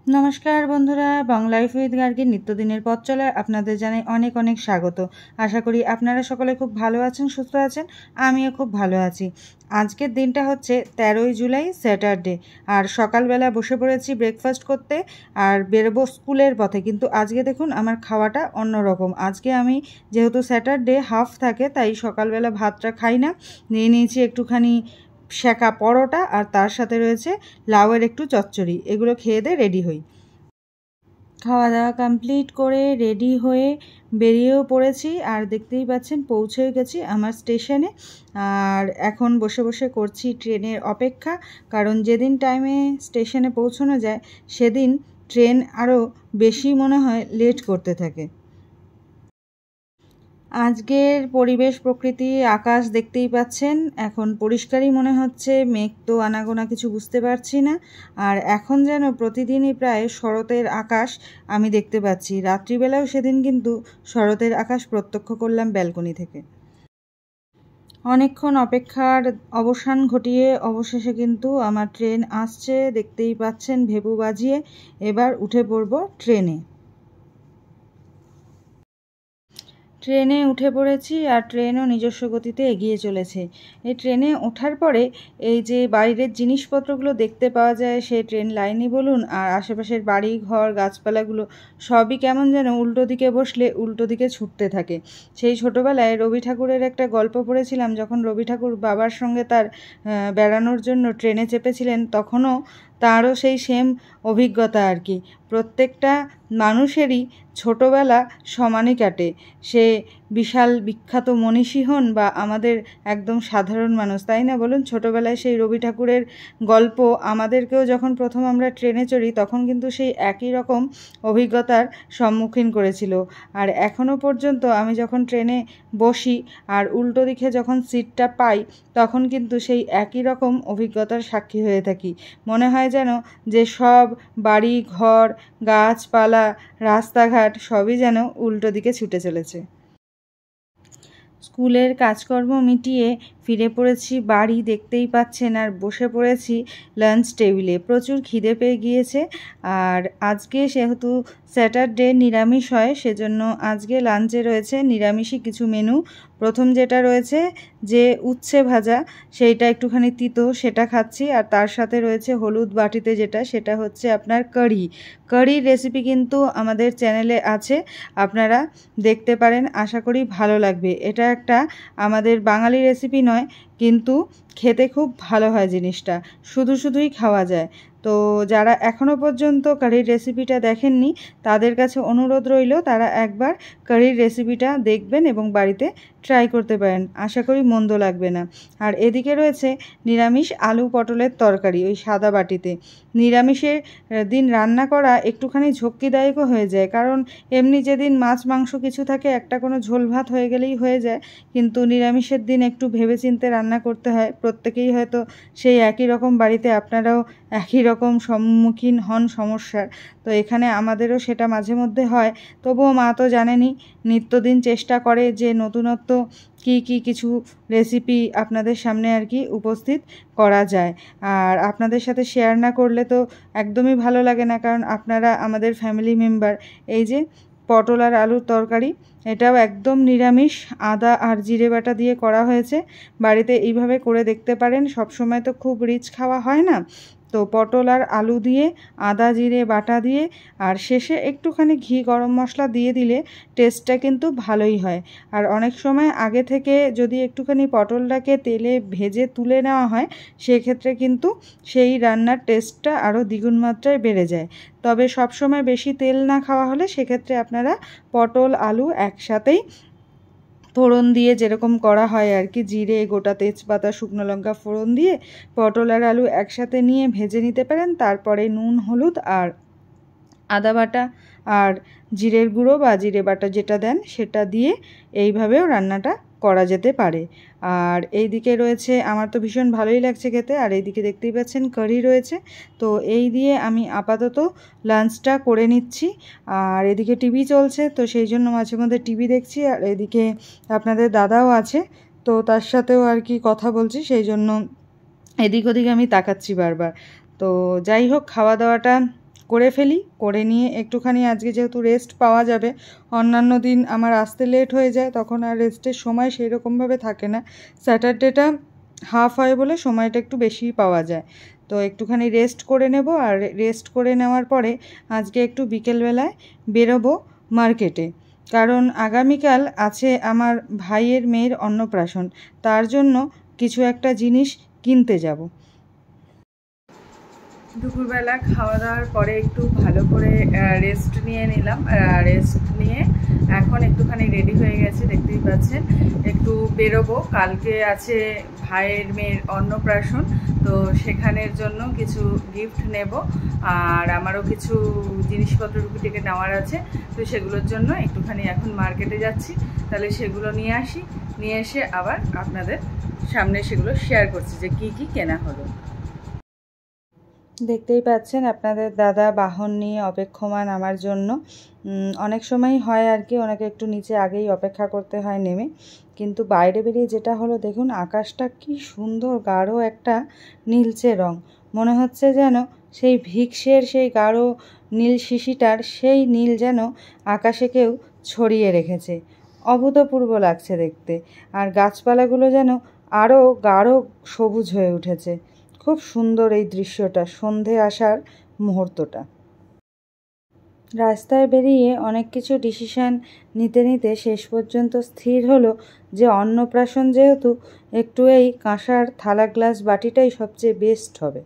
নমস্কার বন্ধুরা, Bangla life with গার্গীর নিত্যদিনের পথ চলায় আপনাদের জানাই অনেক অনেক স্বাগত। আশা করি আপনারা সকলে খুব ভালো আছেন, সুস্থ আছেন। আমিও খুব ভালো আছি। আজকের দিনটা হচ্ছে 13ই জুলাই, স্যাটারডে। আর সকালবেলা বসে পড়েছি ব্রেকফাস্ট করতে আর বেরোবো স্কুলের পথে। কিন্তু আজকে দেখুন আমার খাওয়াটা অন্যরকম। আজকে আমি যেহেতু স্যাটারডে হাফ থাকে, তাই সকালবেলা ভাতটা খাই না। নিয়ে নিয়েছি একটুখানি সেঁকা পরোটা আর তার সাথে রয়েছে লাউয়ের একটু চচ্চড়ি। এগুলো খেয়ে দিয়ে রেডি হই। খাওয়া দাওয়া কমপ্লিট করে রেডি হয়ে বেরিয়েও পড়েছি আর দেখতেই পাচ্ছেন পৌঁছেও গেছি আমার স্টেশনে। আর এখন বসে বসে করছি ট্রেনের অপেক্ষা, কারণ যেদিন টাইমে স্টেশনে পৌঁছানো যায় সেদিন ট্রেন আরও বেশি মনে হয় লেট করতে থাকে। আজকের পরিবেশ প্রকৃতি আকাশ দেখতেই পাচ্ছেন, এখন পরিষ্কারই মনে হচ্ছে, মেঘ তো আনাগোনা কিছু বুঝতে পারছি না। আর এখন যেন প্রতিদিনই প্রায় শরতের আকাশ আমি দেখতে পাচ্ছি। রাত্রিবেলাও সেদিন কিন্তু শরতের আকাশ প্রত্যক্ষ করলাম ব্যালকনি থেকে। অনেকক্ষণ অপেক্ষার অবসান ঘটিয়ে অবশেষে কিন্তু আমার ট্রেন আসছে, দেখতেই পাচ্ছেন ভেপু বাজিয়ে। এবার উঠে পড়ব ট্রেনে। ট্রেনে উঠে পড়েছি আর ট্রেনও নিজস্ব গতিতে এগিয়ে চলেছে। এই ট্রেনে ওঠার পরে এই যে বাইরের জিনিসপত্রগুলো দেখতে পাওয়া যায়, সে ট্রেন লাইনই বলুন আর আশেপাশের বাড়ি ঘর গাছপালাগুলো সবই কেমন যেন উল্টো দিকে বসলে উল্টো দিকে ছুটতে থাকে। সেই ছোটোবেলায় রবি ঠাকুরের একটা গল্প পড়েছিলাম, যখন রবি ঠাকুর বাবার সঙ্গে তার বেড়ানোর জন্য ট্রেনে চেপেছিলেন, তখনও তারও সেই সেম অভিজ্ঞতা আর কি। প্রত্যেকটা মানুষেরই ছোটোবেলা সমানই কাটে, সে বিশাল বিখ্যাত মনীষী হন বা আমাদের একদম সাধারণ মানুষ, তাই না বলুন? ছোটোবেলায় সেই রবি ঠাকুরের গল্প আমাদেরকেও যখন প্রথম আমরা ট্রেনে চড়ি তখন কিন্তু সেই একই রকম অভিজ্ঞতার সম্মুখীন করেছিল। আর এখনও পর্যন্ত আমি যখন ট্রেনে বসি আর উল্টো দিকে যখন সিটটা পাই তখন কিন্তু সেই একই রকম অভিজ্ঞতার সাক্ষী হয়ে থাকি। মনে হয় যেন যে সব বাড়ি ঘর গাছপালা রাস্তাঘাট সবই যেন উল্টো দিকে ছুটে চলেছে। স্কুলের কাজকর্ম মিটিয়ে ফিরে পড়েছি বাড়ি, দেখতেই পাচ্ছেন, আর বসে পড়েছি লাঞ্চ টেবিলে। প্রচুর খিদে পেয়ে গিয়েছে আর আজকে সেহেতু স্যাটারডে নিরামিষ হয়, সেজন্য আজকে লাঞ্চে রয়েছে নিরামিষই কিছু মেনু। প্রথম যেটা রয়েছে যে উচ্ছে ভাজা, সেইটা একটুখানি তিতো, সেটা খাচ্ছি। আর তার সাথে রয়েছে হলুদ বাটিতে যেটা, সেটা হচ্ছে আপনার কারির রেসিপি কিন্তু আমাদের চ্যানেলে আছে, আপনারা দেখতে পারেন। আশা করি ভালো লাগবে। এটা একটা আমাদের বাঙালি রেসিপি নয়, কিন্তু খেতে খুব ভালো হয় জিনিসটা, শুধুই খাওয়া যায়। তো যারা এখনও পর্যন্ত কারির রেসিপিটা দেখেননি তাদের কাছে অনুরোধ রইল তারা একবার কারির রেসিপিটা দেখবেন এবং বাড়িতে ট্রাই করতে পারেন, আশা করি মন্দ লাগবে না। আর এদিকে রয়েছে নিরামিষ আলু পটলের তরকারি ওই সাদা বাটিতে। নিরামিষের দিন রান্না করা একটুখানি ঝক্কিদায়কও হয়ে যায়, কারণ এমনি যেদিন মাছ মাংস কিছু থাকে একটা কোনো ঝোল ভাত হয়ে গেলেই হয়ে যায়, কিন্তু নিরামিষের দিন একটু ভেবেচিন্তে রান্না করতে হয়। প্রত্যেকেই হয়তো সেই একই রকম বাড়িতে আপনারাও একই রকম সম্মুখীন হন সমস্যার। তো এখানে আমাদেরও সেটা মাঝে মধ্যে হয়, তবুও মা তো জানেনই, নিত্যদিন চেষ্টা করে যে নতুনত্ব কি কিছু রেসিপি আপনাদের সামনে আর কি উপস্থিত করা যায়। আর আপনাদের সাথে শেয়ার না করলে তো একদমই ভালো লাগে না, কারণ আপনারা আমাদের ফ্যামিলি মেম্বার। এই যে পটল আর আলুর তরকারি, এটাও একদম নিরামিষ, আদা আর জিরে বাটা দিয়ে করা হয়েছে। বাড়িতে এইভাবে করে দেখতে পারেন। সবসময় তো খুব রিচ খাওয়া হয় না, তো পটল আর আলু দিয়ে আদা জিরে বাটা দিয়ে আর শেষে একটুখানি ঘি গরম মশলা দিয়ে দিলে টেস্টটা কিন্তু ভালোই হয়। আর অনেক সময় আগে থেকে যদি একটুখানি পটলটাকে তেলে ভেজে তুলে নেওয়া হয় সেক্ষেত্রে কিন্তু সেই রান্নার টেস্টটা আরও দ্বিগুণ মাত্রায় বেড়ে যায়। তবে সবসময় বেশি তেল না খাওয়া হলে সেক্ষেত্রে আপনারা পটল আলু একসাথেই ফোড়ন দিয়ে যেরকম করা হয় আর কি, জিরে গোটা তেজপাতা শুকনো লঙ্কা ফোড়ন দিয়ে পটল আর আলু একসাথে নিয়ে ভেজে নিতে পারেন। তারপরে নুন হলুদ আর আদা বাটা আর জিরের গুঁড়ো বা জিরে বাটা যেটা দেন সেটা দিয়ে এইভাবেও রান্নাটা করা যেতে পারে। আর এইদিকে রয়েছে, আমার তো ভীষণ ভালোই লাগছে খেতে, আর এইদিকে দেখতেই পাচ্ছেন কারি রয়েছে। তো এই দিয়ে আমি আপাতত লাঞ্চটা করে নিচ্ছি। আর এদিকে টিভি চলছে, তো সেই জন্য মাঝে মধ্যে টিভি দেখছি। আর এদিকে আপনাদের দাদাও আছে, তো তার সাথেও আর কি কথা বলছি, সেই জন্য এদিক ওদিকে আমি তাকাচ্ছি বারবার। তো যাই হোক, খাওয়া দাওয়াটা করে ফেলি, করে নিয়ে একটুখানি আজকে যেহেতু রেস্ট পাওয়া যাবে, অন্যান্য দিন আমার আসতে লেট হয়ে যায়, তখন আর রেস্টের সময় সেই রকমভাবে থাকে না। স্যাটারডেটা হাফ হয় বলে সময়টা একটু বেশিই পাওয়া যায়। তো একটুখানি রেস্ট করে নেব, আর রেস্ট করে নেওয়ার পরে আজকে একটু বিকেলবেলায় বেরোবো মার্কেটে, কারণ আগামীকাল আছে আমার ভাইয়ের মেয়ের অন্নপ্রাশন, তার জন্য কিছু একটা জিনিস কিনতে যাব। দুপুরবেলা খাওয়া দাওয়ার পরে একটু ভালো করে রেস্ট নিয়ে নিলাম। রেস্ট নিয়ে এখন একটুখানি রেডি হয়ে গেছে, দেখতেই পাচ্ছেন। একটু বেরোবো, কালকে আছে ভাইয়ের মেয়ের অন্নপ্রাশন, তো সেখানের জন্য কিছু গিফট নেব, আর আমারও কিছু জিনিসপত্র টুকিটাকি নেওয়ার আছে, তো সেগুলোর জন্য একটুখানি এখন মার্কেটে যাচ্ছি। তাহলে সেগুলো নিয়ে আসি, নিয়ে এসে আবার আপনাদের সামনে সেগুলো শেয়ার করছি যে কি কি কেনা হলো। দেখতেই পাচ্ছেন আপনাদের দাদা বাহন নিয়ে অপেক্ষমান আমার জন্য। অনেক সময় হয় আর কি, ওনাকে একটু নিচে আগেই অপেক্ষা করতে হয় নেমে, কিন্তু বাইরে বেরিয়ে যেটা হলো, দেখুন আকাশটা কি সুন্দর গাঢ় একটা নীলচে রং, মনে হচ্ছে যেন সেই ভিক্সের সেই গাঢ় নীল শিশিটার সেই নীল যেন আকাশে কেউ ছড়িয়ে রেখেছে, অভূতপূর্ব লাগছে দেখতে। আর গাছপালাগুলো যেন আরও গাঢ় সবুজ হয়ে উঠেছে। খুব সুন্দর এই দৃশ্যটা, সন্ধে আসার মুহূর্তটা। রাস্তায় বেরিয়ে অনেক কিছু ডিসিশান নিতে নিতে শেষ পর্যন্ত স্থির হলো যে অন্নপ্রাশন যেহেতু, একটু এই কাঁসার থালা গ্লাস বাটিটাই সবচেয়ে বেস্ট হবে।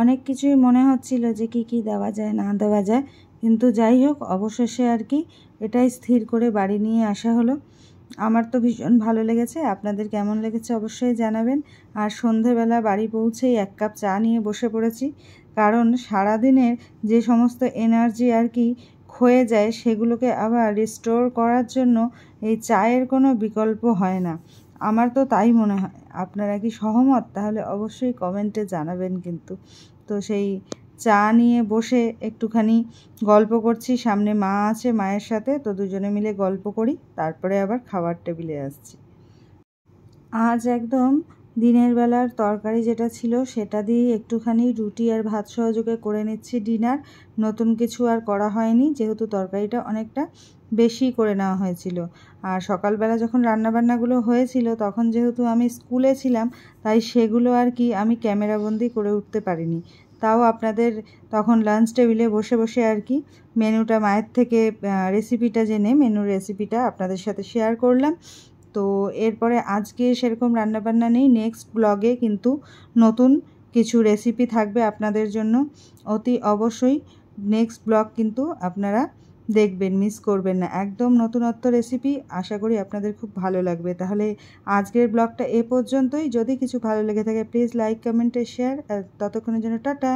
অনেক কিছুই মনে হচ্ছিল যে কি কি দেওয়া যায় না দেওয়া যায়, কিন্তু যাই হোক অবশেষে আর কি এটাই স্থির করে বাড়ি নিয়ে আসা হলো। আমার তো ভীষণ ভালো লেগেছে, আপনাদের কেমন লেগেছে অবশ্যই জানাবেন। আর সন্ধেবেলা বাড়ি পৌঁছেই 1 কাপ চা নিয়ে বসে পড়েছি, কারণ সারাদিনের যে সমস্ত এনার্জি আর কি ক্ষয়ে যায়, সেগুলোকে আবার রিস্টোর করার জন্য এই চায়ের কোনো বিকল্প হয় না। আমার তো তাই মনে হয়। আপনারা কি সহমত? তাহলে অবশ্যই কমেন্টে জানাবেন কিন্তু। তো সেই চা নিয়ে বসে একটুখানি গল্প করছি, সামনে মা আছে, মায়ের সাথে, তো দুজনে মিলে গল্প করি, তারপরে আবার খাবার টেবিলে আসছি। আজ একদম দিনের বেলার তরকারি যেটা ছিল সেটা দিয়ে একটুখানি রুটি আর ভাত সহযোগে করে নিচ্ছি ডিনার। নতুন কিছু আর করা হয়নি, যেহেতু তরকারিটা অনেকটা বেশি করে নেওয়া হয়েছিল। আর সকালবেলা যখন রান্নাবান্নাগুলো হয়েছিল, তখন যেহেতু আমি স্কুলে ছিলাম, তাই সেগুলো আর কি আমি ক্যামেরাবন্দি করে উঠতে পারিনি। তাও আপনাদের তখন লাঞ্চ টেবিলে বসে বসে আর কি মেনুটা মায়ের থেকে রেসিপিটা জেনে মেনুর রেসিপিটা আপনাদের সাথে শেয়ার করলাম। তো এরপরে আজকে সেরকম রান্নাবান্না নেই, নেক্সট ব্লগে কিন্তু নতুন কিছু রেসিপি থাকবে আপনাদের জন্য। অতি অবশ্যই নেক্সট ব্লগ কিন্তু আপনারা দেখবেন, মিস করবেন না, একদম নতুনত্ব রেসিপি। আশা করি আপনাদের খুব ভালো লাগবে। তাহলে আজকের ব্লগটা এ পর্যন্তই। যদি কিছু ভালো লেগে থাকে প্লিজ লাইক, কমেন্ট, শেয়ার। ততক্ষণের জন্য টাটা।